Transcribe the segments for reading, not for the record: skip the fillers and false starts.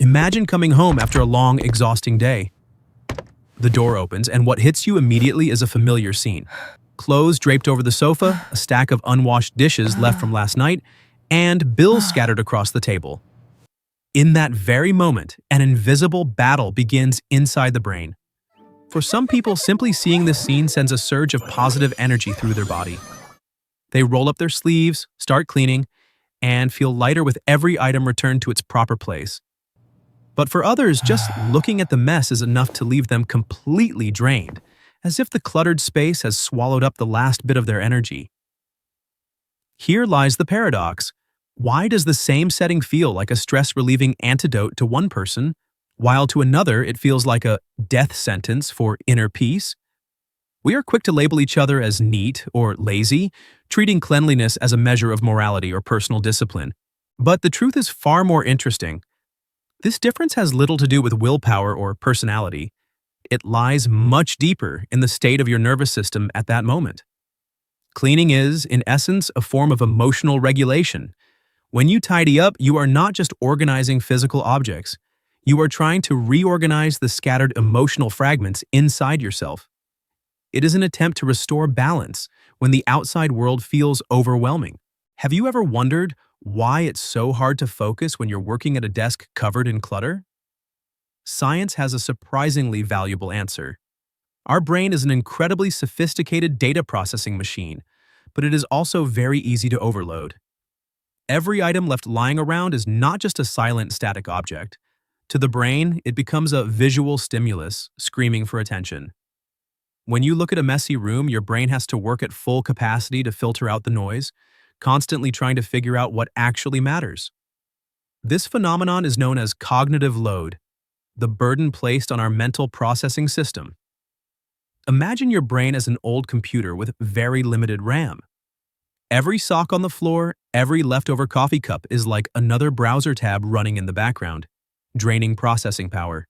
Imagine coming home after a long, exhausting day. The door opens, and what hits you immediately is a familiar scene. Clothes draped over the sofa, a stack of unwashed dishes left from last night, and bills scattered across the table. In that very moment, an invisible battle begins inside the brain. For some people, simply seeing this scene sends a surge of positive energy through their body. They roll up their sleeves, start cleaning, and feel lighter with every item returned to its proper place. But for others, just looking at the mess is enough to leave them completely drained, as if the cluttered space has swallowed up the last bit of their energy. Here lies the paradox. Why does the same setting feel like a stress-relieving antidote to one person, while to another it feels like a death sentence for inner peace? We are quick to label each other as neat or lazy, treating cleanliness as a measure of morality or personal discipline. But the truth is far more interesting. This difference has little to do with willpower or personality. It lies much deeper in the state of your nervous system at that moment. Cleaning is, in essence, a form of emotional regulation. When you tidy up, you are not just organizing physical objects. You are trying to reorganize the scattered emotional fragments inside yourself. It is an attempt to restore balance when the outside world feels overwhelming. Have you ever wondered why it's so hard to focus when you're working at a desk covered in clutter? Science has a surprisingly valuable answer. Our brain is an incredibly sophisticated data processing machine, but it is also very easy to overload. Every item left lying around is not just a silent, static object. To the brain, it becomes a visual stimulus, screaming for attention. When you look at a messy room, your brain has to work at full capacity to filter out the noise, constantly trying to figure out what actually matters. This phenomenon is known as cognitive load, the burden placed on our mental processing system. Imagine your brain as an old computer with very limited RAM. Every sock on the floor, every leftover coffee cup is like another browser tab running in the background, draining processing power.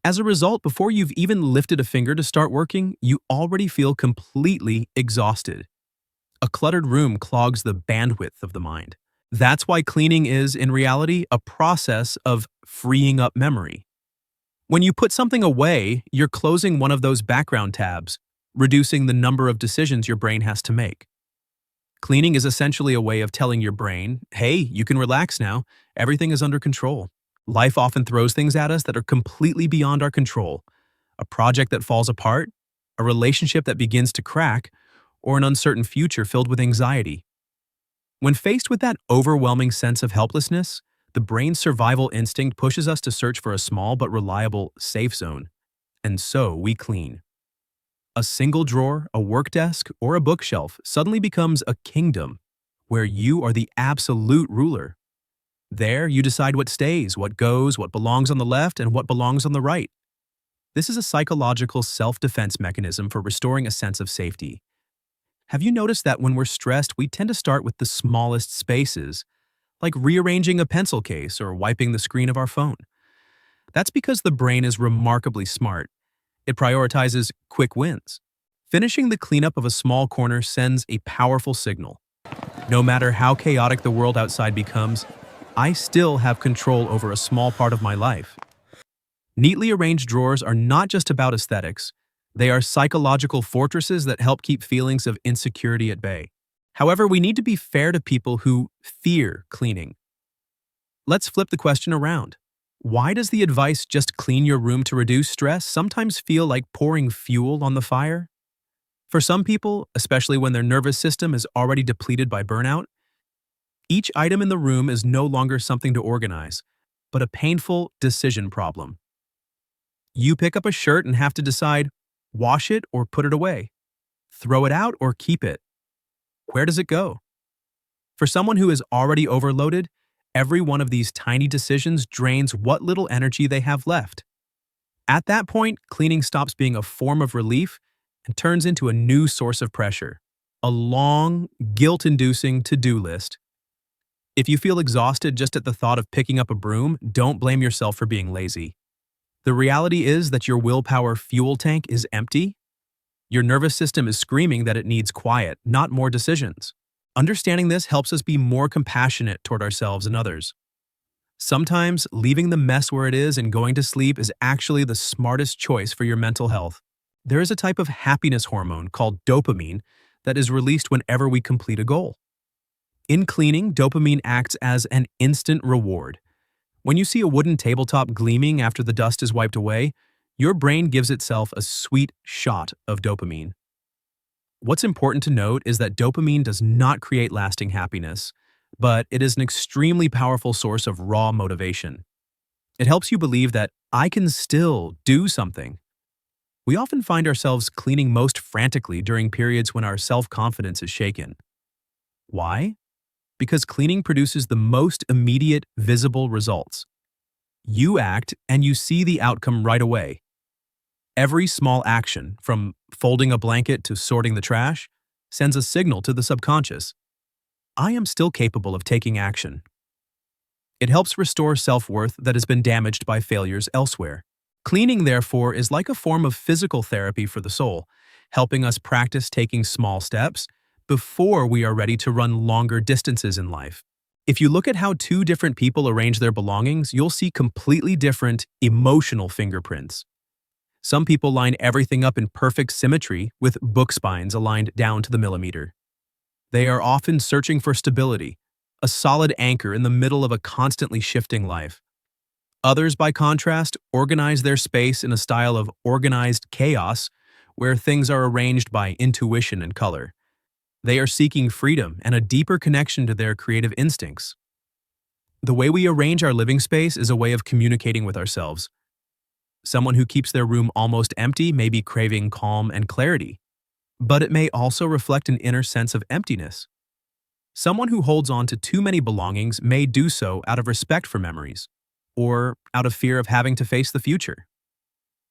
As a result, before you've even lifted a finger to start working, you already feel completely exhausted. A cluttered room clogs the bandwidth of the mind. That's why cleaning is, in reality, a process of freeing up memory. When you put something away, you're closing one of those background tabs, reducing the number of decisions your brain has to make. Cleaning is essentially a way of telling your brain, hey, you can relax now, everything is under control. Life often throws things at us that are completely beyond our control. A project that falls apart, a relationship that begins to crack, or an uncertain future filled with anxiety. When faced with that overwhelming sense of helplessness, the brain's survival instinct pushes us to search for a small but reliable safe zone. And so we clean. A single drawer, a work desk, or a bookshelf suddenly becomes a kingdom where you are the absolute ruler. There, you decide what stays, what goes, what belongs on the left, and what belongs on the right. This is a psychological self-defense mechanism for restoring a sense of safety. Have you noticed that when we're stressed, we tend to start with the smallest spaces, like rearranging a pencil case or wiping the screen of our phone? That's because the brain is remarkably smart. It prioritizes quick wins. Finishing the cleanup of a small corner sends a powerful signal. No matter how chaotic the world outside becomes, I still have control over a small part of my life. Neatly arranged drawers are not just about aesthetics. They are psychological fortresses that help keep feelings of insecurity at bay. However, we need to be fair to people who fear cleaning. Let's flip the question around. Why does the advice just clean your room to reduce stress sometimes feel like pouring fuel on the fire? For some people, especially when their nervous system is already depleted by burnout, each item in the room is no longer something to organize, but a painful decision problem. You pick up a shirt and have to decide, wash it or put it away, throw it out or keep it. Where does it go? For someone who is already overloaded, every one of these tiny decisions drains what little energy they have left. At that point, cleaning stops being a form of relief and turns into a new source of pressure, a long, guilt-inducing to-do list. If you feel exhausted just at the thought of picking up a broom, don't blame yourself for being lazy. The reality is that your willpower fuel tank is empty. Your nervous system is screaming that it needs quiet, not more decisions. Understanding this helps us be more compassionate toward ourselves and others. Sometimes leaving the mess where it is and going to sleep is actually the smartest choice for your mental health. There is a type of happiness hormone called dopamine that is released whenever we complete a goal. In cleaning, dopamine acts as an instant reward. When you see a wooden tabletop gleaming after the dust is wiped away, your brain gives itself a sweet shot of dopamine. What's important to note is that dopamine does not create lasting happiness, but it is an extremely powerful source of raw motivation. It helps you believe that I can still do something. We often find ourselves cleaning most frantically during periods when our self-confidence is shaken. Why? Because cleaning produces the most immediate, visible results. You act and you see the outcome right away. Every small action, from folding a blanket to sorting the trash, sends a signal to the subconscious. I am still capable of taking action. It helps restore self-worth that has been damaged by failures elsewhere. Cleaning, therefore, is like a form of physical therapy for the soul, helping us practice taking small steps before we are ready to run longer distances in life. If you look at how two different people arrange their belongings, you'll see completely different emotional fingerprints. Some people line everything up in perfect symmetry with book spines aligned down to the millimeter. They are often searching for stability, a solid anchor in the middle of a constantly shifting life. Others, by contrast, organize their space in a style of organized chaos where things are arranged by intuition and color. They are seeking freedom and a deeper connection to their creative instincts. The way we arrange our living space is a way of communicating with ourselves. Someone who keeps their room almost empty may be craving calm and clarity, but it may also reflect an inner sense of emptiness. Someone who holds on to too many belongings may do so out of respect for memories, or out of fear of having to face the future.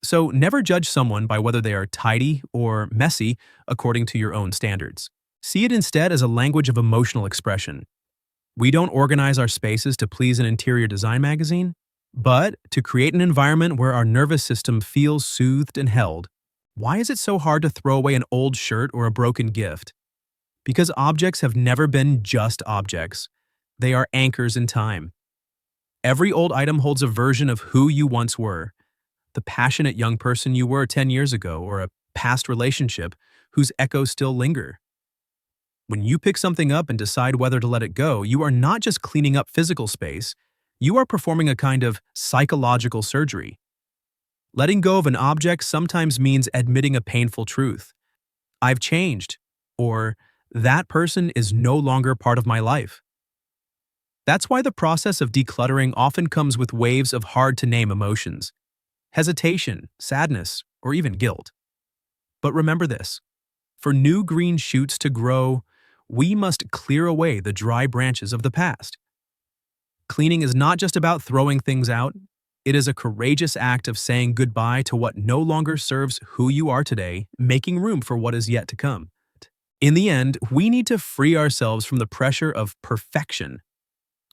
So never judge someone by whether they are tidy or messy according to your own standards. See it instead as a language of emotional expression. We don't organize our spaces to please an interior design magazine, but to create an environment where our nervous system feels soothed and held. Why is it so hard to throw away an old shirt or a broken gift? Because objects have never been just objects. They are anchors in time. Every old item holds a version of who you once were, the passionate young person you were 10 years ago, or a past relationship whose echoes still linger. When you pick something up and decide whether to let it go, you are not just cleaning up physical space, you are performing a kind of psychological surgery. Letting go of an object sometimes means admitting a painful truth. I've changed, or that person is no longer part of my life. That's why the process of decluttering often comes with waves of hard-to-name emotions: hesitation, sadness, or even guilt. But remember this: for new green shoots to grow, we must clear away the dry branches of the past. Cleaning is not just about throwing things out. It is a courageous act of saying goodbye to what no longer serves who you are today, making room for what is yet to come. In the end, we need to free ourselves from the pressure of perfection.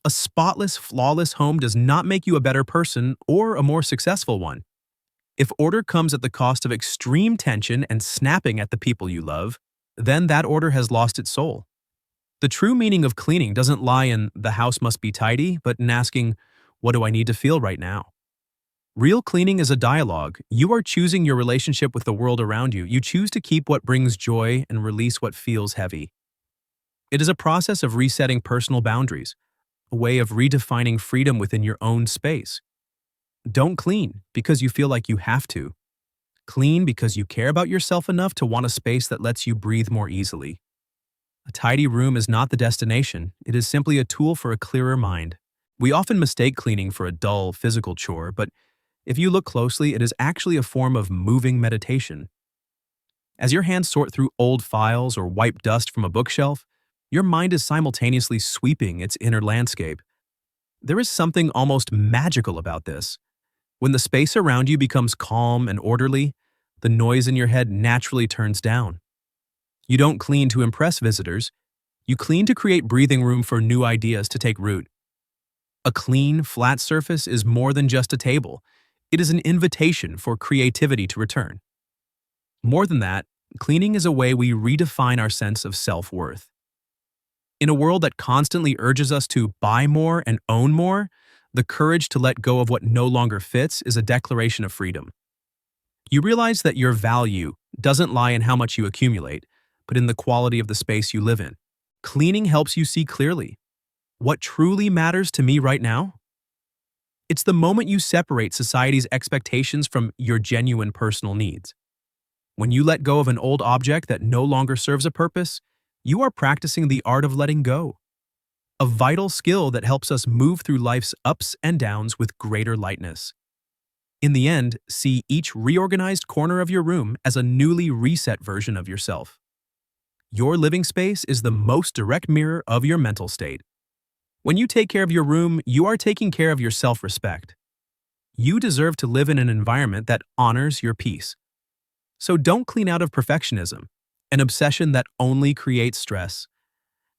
A spotless, flawless home does not make you a better person or a more successful one. If order comes at the cost of extreme tension and snapping at the people you love, then that order has lost its soul. The true meaning of cleaning doesn't lie in "the house must be tidy," but in asking, "what do I need to feel right now?" Real cleaning is a dialogue. You are choosing your relationship with the world around you. You choose to keep what brings joy and release what feels heavy. It is a process of resetting personal boundaries, a way of redefining freedom within your own space. Don't clean because you feel like you have to. Clean because you care about yourself enough to want a space that lets you breathe more easily. A tidy room is not the destination. It is simply a tool for a clearer mind. We often mistake cleaning for a dull, physical chore, but if you look closely, it is actually a form of moving meditation. As your hands sort through old files or wipe dust from a bookshelf, your mind is simultaneously sweeping its inner landscape. There is something almost magical about this. When the space around you becomes calm and orderly, the noise in your head naturally turns down. You don't clean to impress visitors. You clean to create breathing room for new ideas to take root. A clean, flat surface is more than just a table. It is an invitation for creativity to return. More than that, cleaning is a way we redefine our sense of self-worth. In a world that constantly urges us to buy more and own more, The courage to let go of what no longer fits is a declaration of freedom. You realize that your value doesn't lie in how much you accumulate, but in the quality of the space you live in. Cleaning helps you see clearly. What truly matters to me right now? It's the moment you separate society's expectations from your genuine personal needs. When you let go of an old object that no longer serves a purpose, you are practicing the art of letting go, a vital skill that helps us move through life's ups and downs with greater lightness. In the end, see each reorganized corner of your room as a newly reset version of yourself. Your living space is the most direct mirror of your mental state. When you take care of your room, you are taking care of your self-respect. You deserve to live in an environment that honors your peace. So don't clean out of perfectionism, an obsession that only creates stress.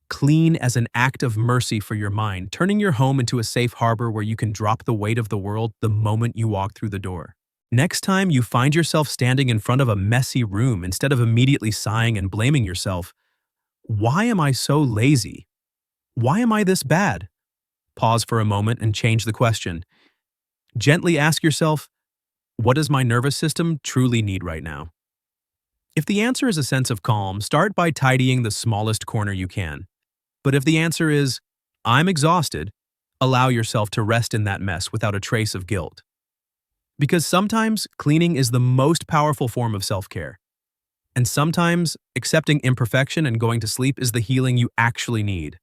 Clean as an act of mercy for your mind, turning your home into a safe harbor where you can drop the weight of the world the moment you walk through the door. Next time you find yourself standing in front of a messy room, instead of immediately sighing and blaming yourself, "Why am I so lazy? Why am I this bad?" Pause for a moment and change the question. Gently ask yourself, what does my nervous system truly need right now? If the answer is a sense of calm, start by tidying the smallest corner you can. But if the answer is, I'm exhausted, allow yourself to rest in that mess without a trace of guilt. Because sometimes cleaning is the most powerful form of self-care. And sometimes accepting imperfection and going to sleep is the healing you actually need.